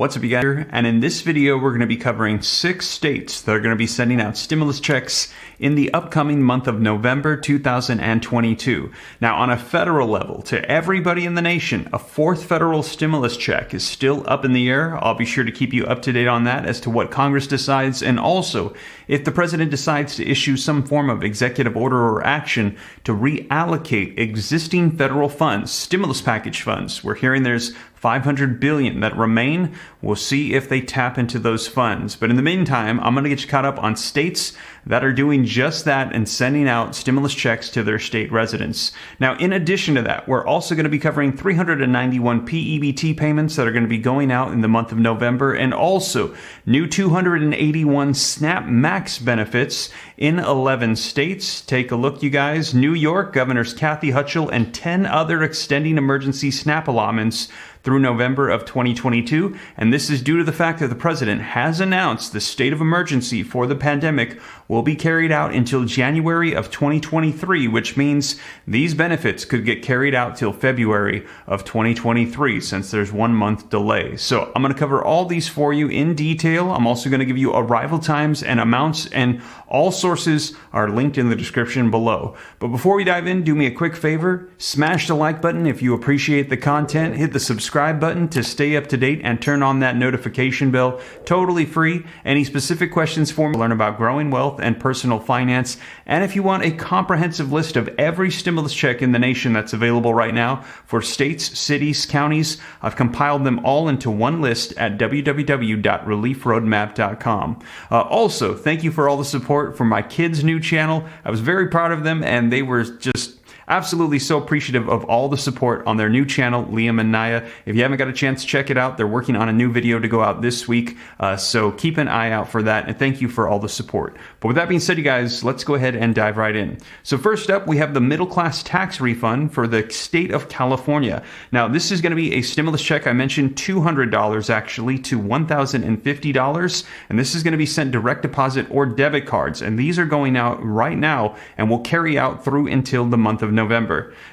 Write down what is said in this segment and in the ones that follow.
What's up, you guys? Here, and in this video, we're going to be covering 6 states that are going to be sending out stimulus checks in the upcoming month of November 2022. Now, on a federal level, to everybody in the nation, a 4th federal stimulus check is still up in the air. I'll be sure to keep you up to date on that as to what Congress decides, and also if the president decides to issue some form of executive order or action to reallocate existing federal funds, stimulus package funds. We're hearing there's $500 billion that remain. We'll see if they tap into those funds. But in the meantime, I'm going to get you caught up on states that are doing just that and sending out stimulus checks to their state residents. Now, in addition to that, we're also going to be covering 391 PEBT payments that are going to be going out in the month of November, and also new 281 SNAP Max benefits in 11 states. Take a look, you guys. New York, Governors Kathy Hochul and 10 other extending emergency SNAP allotments through November of 2022, and this is due to the fact that the president has announced the state of emergency for the pandemic will be carried out until January of 2023, which means these benefits could get carried out till February of 2023 since there's 1 month delay. So I'm going to cover all these for you in detail. I'm also going to give you arrival times and amounts, and all sources are linked in the description below. But before we dive in, do me a quick favor, smash the like button if you appreciate the content, hit the subscribe button to stay up to date, and turn on that notification bell. Totally free. Any specific questions for me, learn about growing wealth and personal finance. And if you want a comprehensive list of every stimulus check in the nation that's available right now for states, cities, counties, I've compiled them all into one list at www.reliefroadmap.com. Also, thank you for all the support for my kids' new channel. I was very proud of them, and they were just absolutely so appreciative of all the support on their new channel, Liam and Naya. If you haven't got a chance, check it out. They're working on a new video to go out this week, so keep an eye out for that, and thank you for all the support. But with that being said, you guys, let's go ahead and dive right in. So first up, we have the middle class tax refund for the state of California. Now, this is going to be a stimulus check. I mentioned $200 actually to $1,050, and this is going to be sent direct deposit or debit cards, and these are going out right now and will carry out through until the month of November.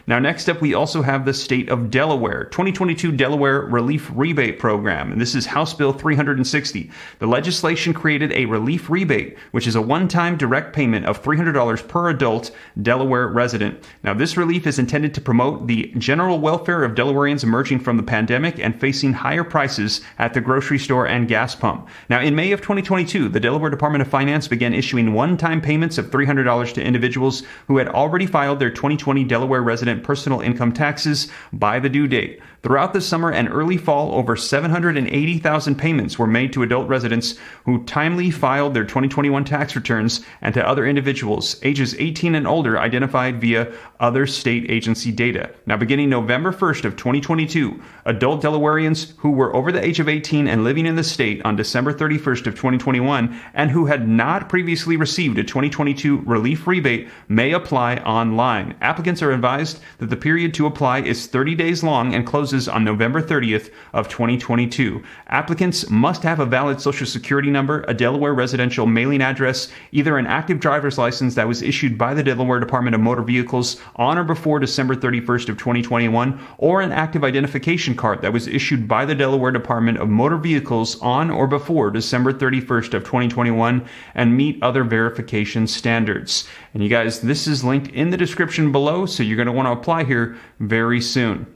Now, next up, we also have the state of Delaware, 2022 Delaware Relief Rebate Program, and this is House Bill 360. The legislation created a relief rebate, which is a one-time direct payment of $300 per adult Delaware resident. Now, this relief is intended to promote the general welfare of Delawareans emerging from the pandemic and facing higher prices at the grocery store and gas pump. Now, in May of 2022, the Delaware Department of Finance began issuing one-time payments of $300 to individuals who had already filed their 2020 Delaware resident personal income taxes by the due date. Throughout the summer and early fall, over 780,000 payments were made to adult residents who timely filed their 2021 tax returns, and to other individuals ages 18 and older identified via other state agency data. Now, beginning November 1st of 2022, adult Delawareans who were over the age of 18 and living in the state on December 31st of 2021 and who had not previously received a 2022 relief rebate may apply online. Applicants are advised that the period to apply is 30 days long and closes on November 30th of 2022. Applicants must have a valid Social Security number, a Delaware residential mailing address, either an active driver's license that was issued by the Delaware Department of Motor Vehicles on or before December 31st of 2021, or an active identification card that was issued by the Delaware Department of Motor Vehicles on or before December 31st of 2021, and meet other verification standards. And you guys, this is linked in the description below, so you're going to want to apply here very soon.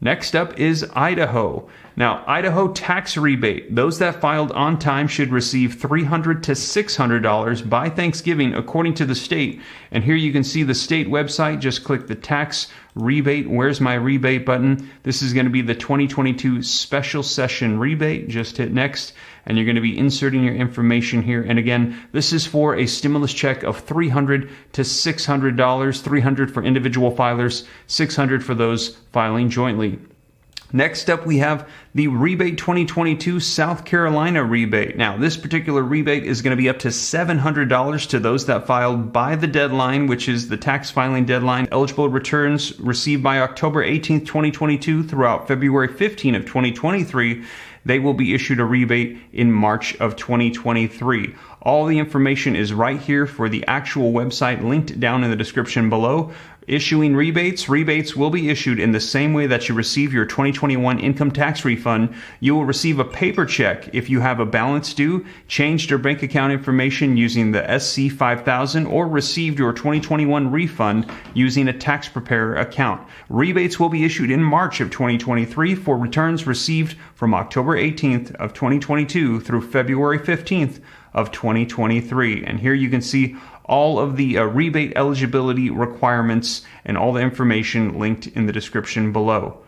Next up is Idaho. Now, Idaho tax rebate. Those that filed on time should receive $300 to $600 by Thanksgiving, according to the state. And here you can see the state website. Just click the tax rebate. Where's my rebate button? This is going to be the 2022 special session rebate. Just hit next, and you're going to be inserting your information here. And again, this is for a stimulus check of $300 to $600, $300 for individual filers, $600 for those filing jointly. Next up, we have the Rebate 2022 South Carolina rebate. Now, this particular rebate is going to be up to $700 to those that filed by the deadline, which is the tax filing deadline. Eligible returns received by October 18th, 2022 throughout February 15th of 2023. They will be issued a rebate in March of 2023. All the information is right here for the actual website linked down in the description below. Issuing rebates. Rebates will be issued in the same way that you receive your 2021 income tax refund. You will receive a paper check if you have a balance due, changed your bank account information using the SC 5000, or received your 2021 refund using a tax preparer account. Rebates will be issued in March of 2023 for returns received from October 18th of 2022 through February 15th of 2023. And here you can see all of the rebate eligibility requirements and all the information linked in the description below.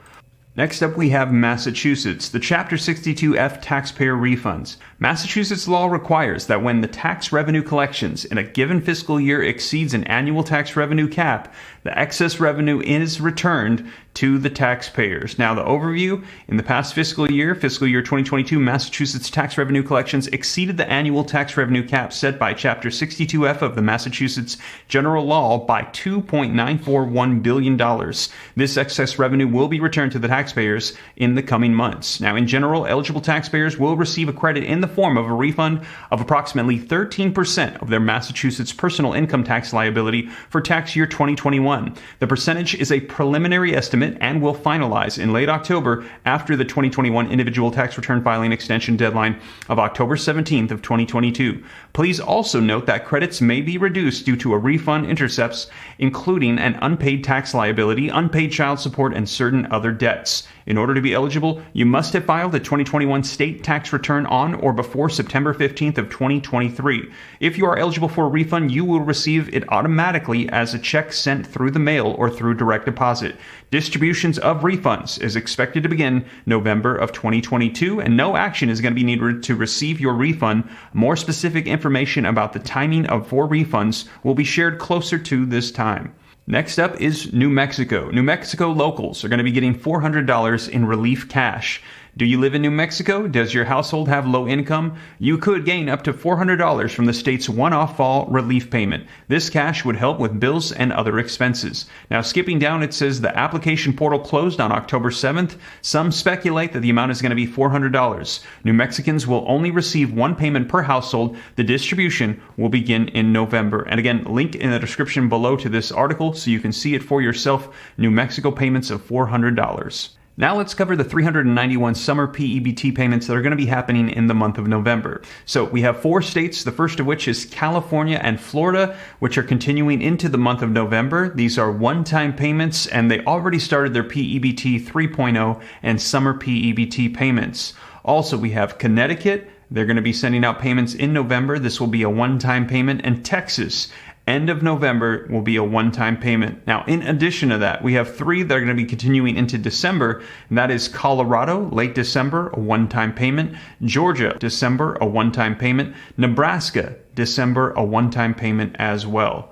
Next up, we have Massachusetts, the Chapter 62F taxpayer refunds. Massachusetts law requires that when the tax revenue collections in a given fiscal year exceeds an annual tax revenue cap, the excess revenue is returned to the taxpayers. Now, the overview: in the past fiscal year 2022, Massachusetts tax revenue collections exceeded the annual tax revenue cap set by Chapter 62F of the Massachusetts General Law by $2.941 billion. This excess revenue will be returned to the taxpayers in the coming months. Now, in general, eligible taxpayers will receive a credit in the form of a refund of approximately 13% of their Massachusetts personal income tax liability for tax year 2021. The percentage is a preliminary estimate and will finalize in late October after the 2021 individual tax return filing extension deadline of October 17th of 2022. Please also note that credits may be reduced due to a refund intercepts, including an unpaid tax liability, unpaid child support, and certain other debts. In order to be eligible, you must have filed a 2021 state tax return on or before September 15th of 2023. If you are eligible for a refund, you will receive it automatically as a check sent through the mail or through direct deposit. Distributions of refunds is expected to begin November of 2022, and no action is going to be needed to receive your refund. More specific information about the timing of for refunds will be shared closer to this time. Next up is New Mexico. New Mexico locals are going to be getting $400 in relief cash. Do you live in New Mexico? Does your household have low income? You could gain up to $400 from the state's one-off fall relief payment. This cash would help with bills and other expenses. Now, skipping down, it says the application portal closed on October 7th. Some speculate that the amount is going to be $400. New Mexicans will only receive one payment per household. The distribution will begin in November. And again, link in the description below to this article so you can see it for yourself. New Mexico payments of $400. Now let's cover the 391 summer PEBT payments that are going to be happening in the month of November. So we have 4 states, the first of which is California and Florida, which are continuing into the month of November. These are one-time payments, and they already started their PEBT 3.0 and summer PEBT payments. Also, we have Connecticut. They're going to be sending out payments in November. This will be a one-time payment. And Texas, end of November, will be a one-time payment. Now, in addition to that, we have 3 that are going to be continuing into December, and that is Colorado, late December, a one-time payment; Georgia, December, a one-time payment; Nebraska, December, a one-time payment as well.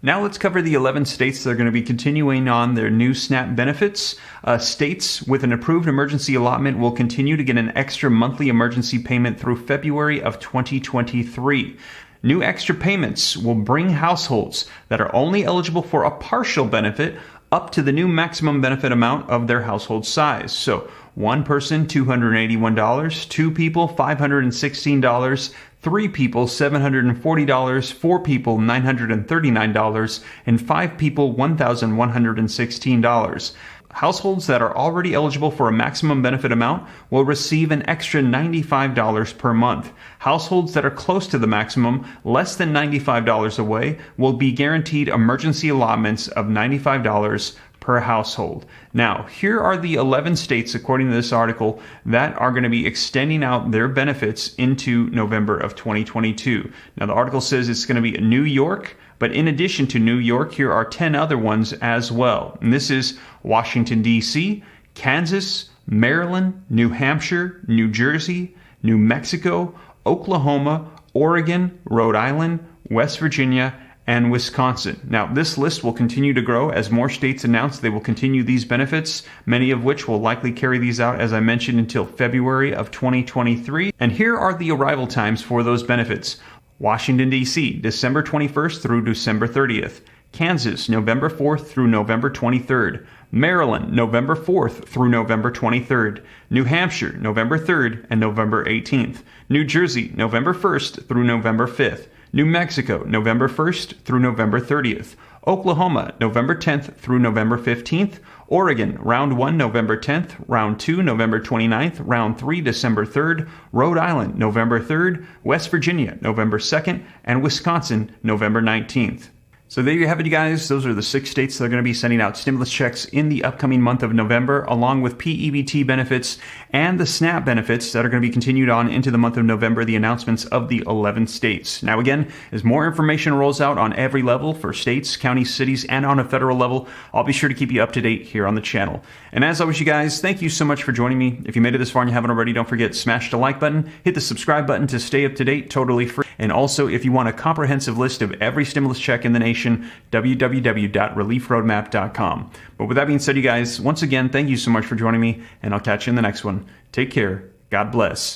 Now let's cover the 11 states that are going to be continuing on their new SNAP benefits. States with an approved emergency allotment will continue to get an extra monthly emergency payment through February of 2023. New extra payments will bring households that are only eligible for a partial benefit up to the new maximum benefit amount of their household size. So, one person, $281, 2 people, $516, 3 people, $740, 4 people, $939, and 5 people, $1,116. Households that are already eligible for a maximum benefit amount will receive an extra $95 per month. Households that are close to the maximum, less than $95 away, will be guaranteed emergency allotments of $95 per household. Now, here are the 11 states, according to this article, that are going to be extending out their benefits into November of 2022. Now, the article says it's going to be New York, but in addition to New York, here are 10 other ones as well. And this is Washington, D.C., Kansas, Maryland, New Hampshire, New Jersey, New Mexico, Oklahoma, Oregon, Rhode Island, West Virginia, and Wisconsin. Now, this list will continue to grow as more states announce they will continue these benefits, many of which will likely carry these out, as I mentioned, until February of 2023. And here are the arrival times for those benefits. Washington, D.C., December 21st through December 30th. Kansas, November 4th through November 23rd. Maryland, November 4th through November 23rd. New Hampshire, November 3rd and November 18th. New Jersey, November 1st through November 5th. New Mexico, November 1st through November 30th. Oklahoma, November 10th through November 15th. Oregon, round 1, November 10th, round 2, November 29th, round 3, December 3rd, Rhode Island, November 3rd, West Virginia, November 2nd, and Wisconsin, November 19th. So there you have it, you guys. Those are the 6 states that are going to be sending out stimulus checks in the upcoming month of November, along with PEBT benefits and the SNAP benefits that are going to be continued on into the month of November, the announcements of the 11 states. Now, again, as more information rolls out on every level for states, counties, cities, and on a federal level, I'll be sure to keep you up to date here on the channel. And as always, you guys, thank you so much for joining me. If you made it this far and you haven't already, don't forget, smash the like button, hit the subscribe button to stay up to date, totally free. And also, if you want a comprehensive list of every stimulus check in the nation, www.reliefroadmap.com. But with that being said, you guys, once again, thank you so much for joining me, and I'll catch you in the next one. Take care. God bless.